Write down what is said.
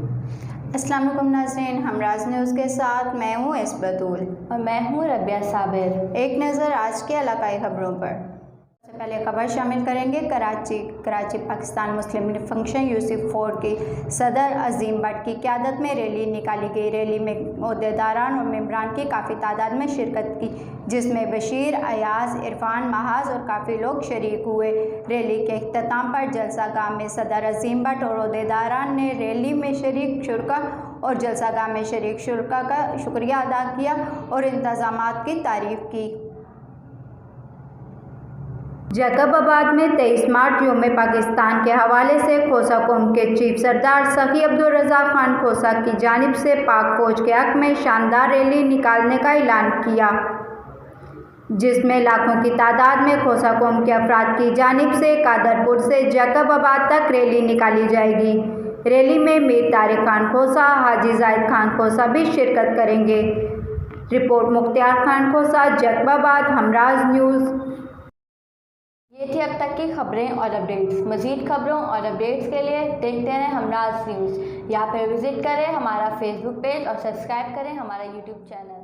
अस्सलाम वालेकुम नाज़रीन, हमराज न्यूज़ के साथ मैं हूँ बतूल और मैं हूँ रबिया साबिर। एक नज़र आज के इलाकाई खबरों पर। सबसे पहले खबर शामिल करेंगे कराची पाकिस्तान मुस्लिम लीग फंक्शन यूसुफ फोर्ड की सदर अजीम भट्ट की क़यादत में रैली निकाली गई। रैली में ओहदेदारान और मेंबरान की काफ़ी तादाद में शिरकत की, जिसमें बशीर, अयाज, इरफान, महाज और काफ़ी लोग शरीक हुए। रैली के इख्तिताम पर जलसा गाह में सदर अजीम भट्ट और ओहदेदारान ने रैली में शरीक शुरका और जलसा गाह में शरीक शुरका का शुक्रिया अदा किया और इंतज़ामात की तारीफ़ की। जैकबाबाद में 23 मार्च यौम पाकिस्तान के हवाले से खोसा कौम के चीफ सरदार सखी अब्दुल रज़ा खान खोसा की जानिब से पाक फौज के हक़ में शानदार रैली निकालने का ऐलान किया, जिसमें लाखों की तादाद में खोसा कौम के अफराद की जानिब से कादरपुर से जैकबाबाद तक रैली निकाली जाएगी। रैली में मीर तारिक खान खोसा, हाजी जाहिद खान खोसा भी शिरकत करेंगे। रिपोर्ट मुख्तियार खान खोसा, जैकबाबाद, हमराज न्यूज़। ये थी अब तक की खबरें और अपडेट्स। मज़ीद खबरों और अपडेट्स के लिए देखते रहें हमराज न्यूज़। यहाँ पर विज़िट करें हमारा फेसबुक पेज और सब्सक्राइब करें हमारा यूट्यूब चैनल।